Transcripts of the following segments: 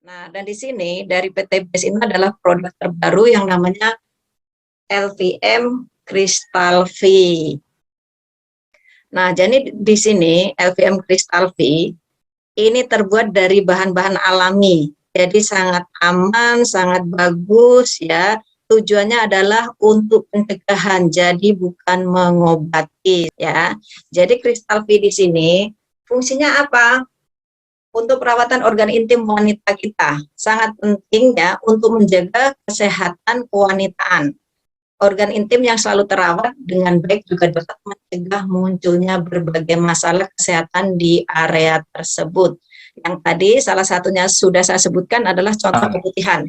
Nah, dan di sini dari PT BES ini adalah produk terbaru yang namanya LVM Crystal V. Nah, jadi di sini LVM Crystal V ini terbuat dari bahan-bahan alami. Jadi sangat aman, sangat bagus ya. Tujuannya adalah untuk pencegahan, jadi bukan mengobati ya. Jadi Crystal V di sini fungsinya apa? Untuk perawatan organ intim wanita kita. Sangat penting ya untuk menjaga kesehatan kewanitaan. Organ intim yang selalu terawat dengan baik juga dapat mencegah munculnya berbagai masalah kesehatan di area tersebut. Yang tadi salah satunya sudah saya sebutkan adalah contoh keputihan.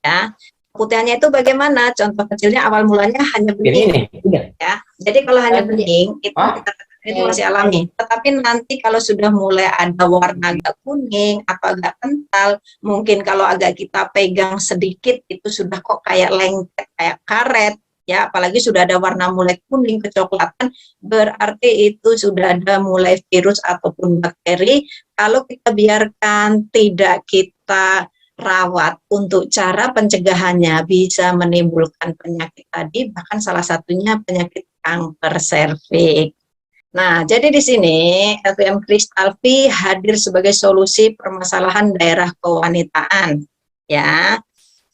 Ya, keputihannya itu bagaimana? Contoh kecilnya awal mulanya hanya bening. Ya, jadi kalau hanya bening itu kita itu masih alami. Tetapi nanti kalau sudah mulai ada warna agak kuning atau agak kental, mungkin kalau agak kita pegang sedikit itu sudah kok kayak lengket, kayak karet. Ya, apalagi sudah ada warna mulai kuning kecoklatan, berarti itu sudah ada mulai virus ataupun bakteri. Kalau kita biarkan tidak kita rawat untuk cara pencegahannya bisa menimbulkan penyakit tadi, bahkan salah satunya penyakit kanker serviks. Nah, jadi di sini LVM Crystal V hadir sebagai solusi permasalahan daerah kewanitaan. Ya,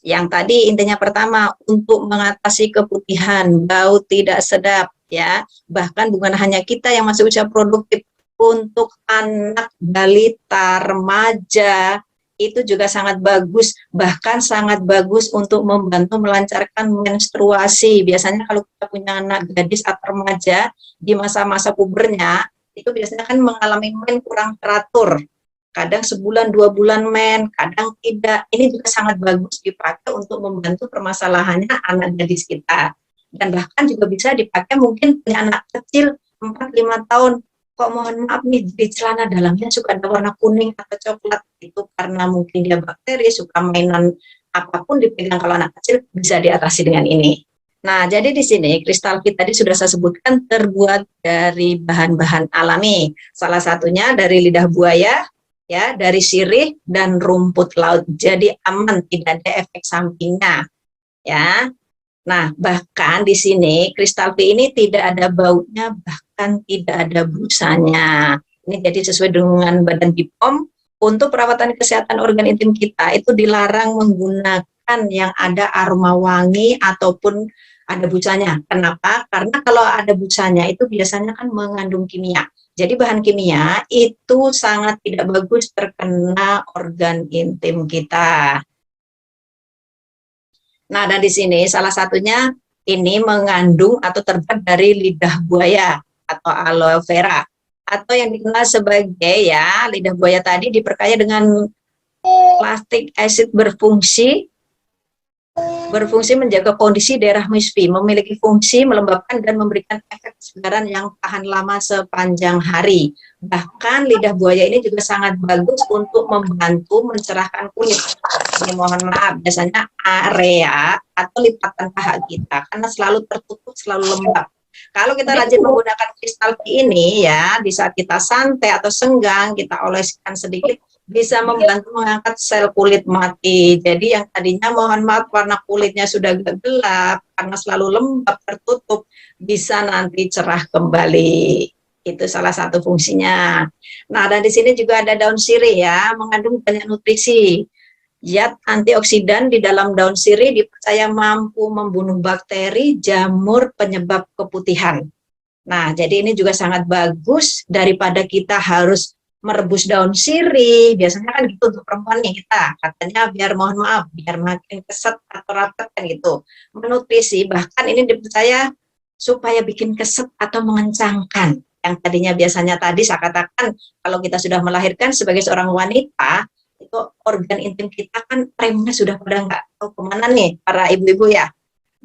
yang tadi intinya pertama untuk mengatasi keputihan, bau tidak sedap, ya. Bahkan bukan hanya kita yang masih usia produktif, untuk anak, balita, remaja itu juga sangat bagus, bahkan sangat bagus untuk membantu melancarkan menstruasi. Biasanya kalau kita punya anak gadis atau remaja di masa-masa pubernya, itu biasanya kan mengalami men kurang teratur. Kadang sebulan, 2 bulan men, kadang tidak. Ini juga sangat bagus dipakai untuk membantu permasalahannya anak gadis kita. Dan bahkan juga bisa dipakai mungkin punya anak kecil 4-5 tahun. Kok mohon maaf nih, di celana dalamnya suka ada warna kuning atau coklat. Itu karena mungkin dia bakteri, suka mainan apapun dipegang kalau anak kecil, bisa diatasi dengan ini. Nah, jadi di sini Crystal V tadi sudah saya sebutkan terbuat dari bahan-bahan alami. Salah satunya dari lidah buaya, ya, dari sirih dan rumput laut. Jadi aman, tidak ada efek sampingnya, ya. Nah, bahkan di sini Crystal V ini tidak ada baunya, bahkan tidak ada busanya. Ini jadi sesuai dengan Badan BPOM. Untuk perawatan kesehatan organ intim kita itu dilarang menggunakan yang ada aroma wangi ataupun ada busanya. Kenapa? Karena kalau ada busanya itu biasanya kan mengandung kimia. Jadi bahan kimia itu sangat tidak bagus terkena organ intim kita. Nah, dan di sini salah satunya ini mengandung atau terbuat dari lidah buaya atau aloe vera, atau yang dikenal sebagai ya lidah buaya tadi diperkaya dengan lactic acid berfungsi menjaga kondisi daerah misfi, memiliki fungsi melembabkan dan memberikan efek kesegaran yang tahan lama sepanjang hari. Bahkan lidah buaya ini juga sangat bagus untuk membantu mencerahkan kulit. Ini mohon maaf, biasanya area atau lipatan paha kita karena selalu tertutup, selalu lembab. Kalau kita rajin menggunakan Crystal V ini ya, di saat kita santai atau senggang, kita oleskan sedikit, bisa membantu mengangkat sel kulit mati. Jadi yang tadinya mohon maaf warna kulitnya sudah gelap karena selalu lembab tertutup, bisa nanti cerah kembali. Itu salah satu fungsinya. Nah, dan di sini juga ada daun sirih ya, mengandung banyak nutrisi. Zat antioksidan di dalam daun sirih dipercaya mampu membunuh bakteri, jamur penyebab keputihan. Nah, jadi ini juga sangat bagus daripada kita harus merebus daun sirih. Biasanya kan gitu untuk perempuan nih kita, katanya biar mohon maaf, biar makin keset atau rapat kan gitu. Menutrisi, bahkan ini dipercaya supaya bikin keset atau mengencangkan. Yang tadinya biasanya tadi saya katakan kalau kita sudah melahirkan sebagai seorang wanita, itu organ intim kita kan remnya sudah pada nggak tahu kemana nih para ibu-ibu ya.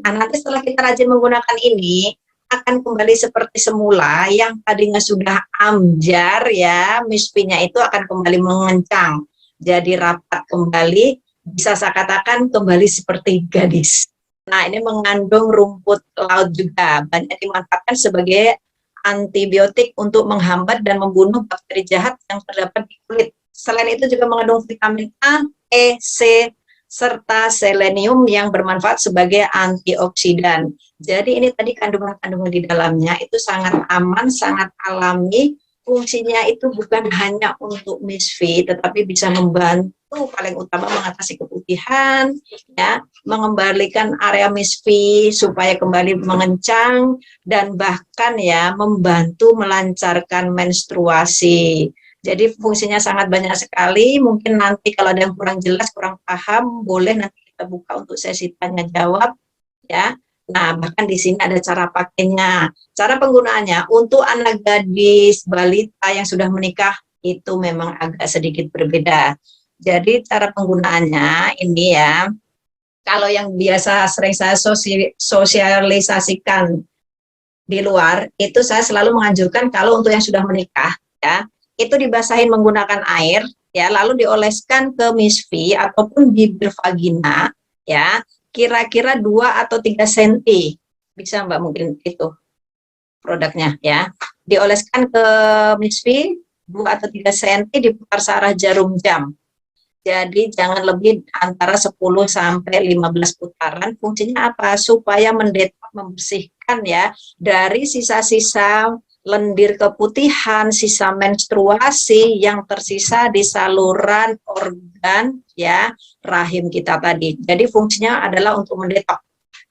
Nah, nanti setelah kita rajin menggunakan ini, akan kembali seperti semula, yang tadinya sudah amjar ya, misfinya itu akan kembali mengencang, jadi rapat kembali, bisa saya katakan kembali seperti gadis. Nah, ini mengandung rumput laut juga, banyak dimanfaatkan sebagai antibiotik untuk menghambat dan membunuh bakteri jahat yang terdapat di kulit. Selain itu juga mengandung vitamin A, E, C, serta selenium yang bermanfaat sebagai antioksidan. Jadi ini tadi kandungan-kandungan di dalamnya itu sangat aman, sangat alami. Fungsinya itu bukan hanya untuk misfi, tetapi bisa membantu paling utama mengatasi keputihan, ya, mengembalikan area misfi supaya kembali mengencang, dan bahkan ya membantu melancarkan menstruasi. Jadi fungsinya sangat banyak sekali. Mungkin nanti kalau ada yang kurang jelas, kurang paham, boleh nanti kita buka untuk sesi tanya jawab, ya. Nah, bahkan di sini ada cara pakainya. Cara penggunaannya untuk anak gadis, balita yang sudah menikah itu memang agak sedikit berbeda. Jadi cara penggunaannya ini ya, kalau yang biasa sering saya sosialisasikan di luar, itu saya selalu menganjurkan kalau untuk yang sudah menikah, ya, itu dibasahin menggunakan air, ya, lalu dioleskan ke misfi ataupun bibir vagina, ya, kira-kira 2 atau 3 cm. Bisa Mbak mungkin itu produknya, ya. Dioleskan ke misfi 2 atau 3 cm, diputar searah jarum jam. Jadi jangan lebih antara 10 sampai 15 putaran. Fungsinya apa? Supaya mendetok, membersihkan ya dari sisa-sisa lendir keputihan, sisa menstruasi yang tersisa di saluran organ ya rahim kita tadi. Jadi fungsinya adalah untuk mendetok.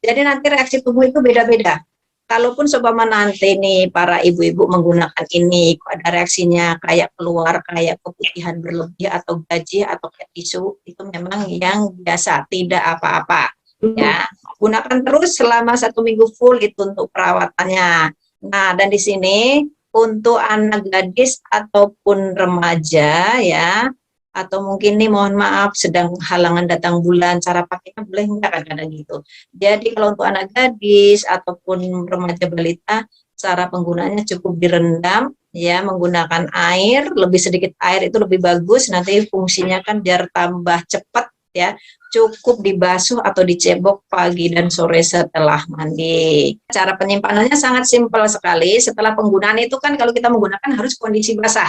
Jadi nanti reaksi tubuh itu beda-beda. Kalaupun seumpama nanti nih para ibu-ibu menggunakan ini, kok ada reaksinya kayak keluar kayak keputihan berlebih atau gaji atau kayak tisu, itu memang yang biasa, tidak apa-apa. Ya, gunakan terus selama 1 minggu full itu untuk perawatannya. Nah, dan di sini untuk anak gadis ataupun remaja ya, atau mungkin nih mohon maaf sedang halangan datang bulan, cara pakainya boleh enggak kadang-kadang gitu. Jadi kalau untuk anak gadis ataupun remaja balita, cara penggunaannya cukup direndam ya menggunakan air, lebih sedikit air itu lebih bagus, nanti fungsinya kan biar tambah cepat ya. Cukup dibasuh atau dicebok pagi dan sore setelah mandi. Cara penyimpanannya sangat simpel sekali. Setelah penggunaan itu kan kalau kita menggunakan harus kondisi basah.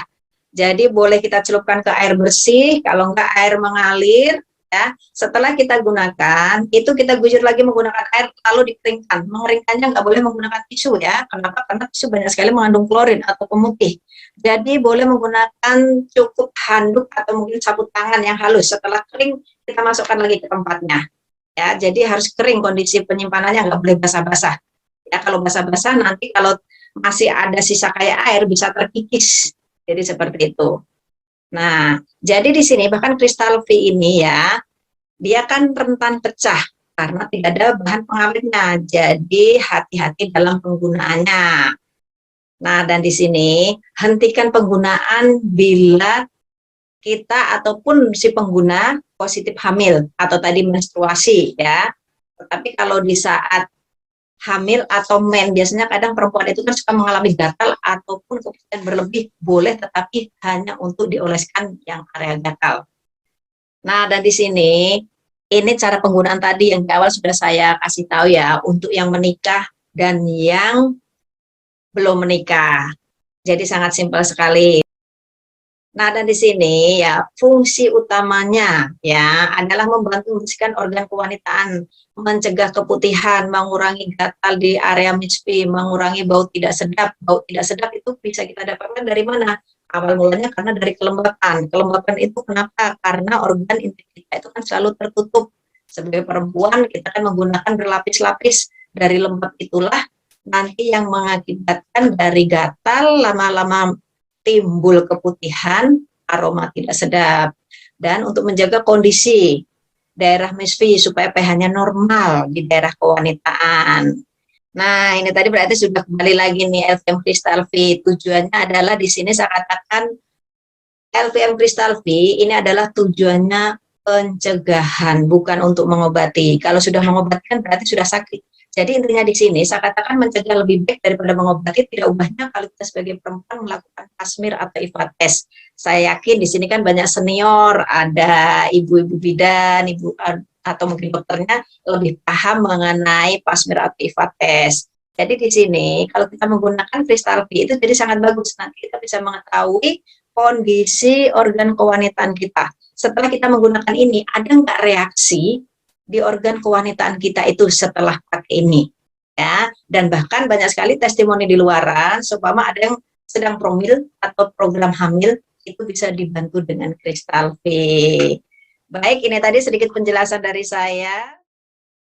Jadi boleh kita celupkan ke air bersih, kalau enggak air mengalir, ya. Setelah kita gunakan, itu kita guyur lagi menggunakan air, lalu dikeringkan. Mengeringkannya enggak boleh menggunakan tisu ya. Kenapa? Karena tisu banyak sekali mengandung klorin atau pemutih. Jadi boleh menggunakan cukup handuk atau mungkin sapu tangan yang halus. Setelah kering, kita masukkan lagi ke tempatnya. Ya, jadi harus kering, kondisi penyimpanannya enggak boleh basah-basah. Ya, kalau basah-basah nanti kalau masih ada sisa kayak air bisa terkikis. Jadi seperti itu. Nah, jadi di sini bahkan kristal V ini ya, dia kan rentan pecah karena tidak ada bahan pengawetnya. Jadi hati-hati dalam penggunaannya. Nah, dan di sini hentikan penggunaan bila kita ataupun si pengguna positif hamil atau tadi menstruasi ya. Tetapi kalau di saat hamil atau men, biasanya kadang perempuan itu kan suka mengalami gatal ataupun keputihan berlebih, boleh tetapi hanya untuk dioleskan yang area gatal. Nah, dan di sini ini cara penggunaan tadi yang di awal sudah saya kasih tahu ya, untuk yang menikah dan yang belum menikah. Jadi sangat simpel sekali. Nah, dan di sini ya fungsi utamanya ya adalah membantu membersihkan organ kewanitaan, mencegah keputihan, mengurangi gatal di area misfi, mengurangi bau tidak sedap. Bau tidak sedap itu bisa kita dapatkan dari mana? Awal mulanya karena dari kelembapan. Kelembapan itu kenapa? Karena organ intim kita itu kan selalu tertutup. Sebagai perempuan kita kan menggunakan berlapis-lapis, dari lembab itulah nanti yang mengakibatkan dari gatal lama-lama timbul keputihan, aroma tidak sedap. Dan untuk menjaga kondisi daerah misfi supaya pH-nya normal di daerah kewanitaan. Nah, ini tadi berarti sudah kembali lagi nih LVM Crystal V. Tujuannya adalah di sini saya katakan LVM Crystal V ini adalah tujuannya pencegahan, bukan untuk mengobati. Kalau sudah mengobati kan berarti sudah sakit. Jadi intinya di sini saya katakan mencegah lebih baik daripada mengobati. Tidak ubahnya kalau kita sebagai perempuan melakukan pasmir atau IVA test. Saya yakin di sini kan banyak senior, ada ibu-ibu bidan, ibu atau mungkin dokternya lebih paham mengenai pasmir atau IVA test. Jadi di sini kalau kita menggunakan kristal V itu jadi sangat bagus. Nanti kita bisa mengetahui kondisi organ kewanitaan kita. setelah kita menggunakan ini, ada nggak reaksi di organ kewanitaan kita itu setelah pakai ini? Ya, dan bahkan banyak sekali testimoni di luaran, seumpama ada yang sedang promil atau program hamil, itu bisa dibantu dengan Kristal V. Baik, ini tadi sedikit penjelasan dari saya.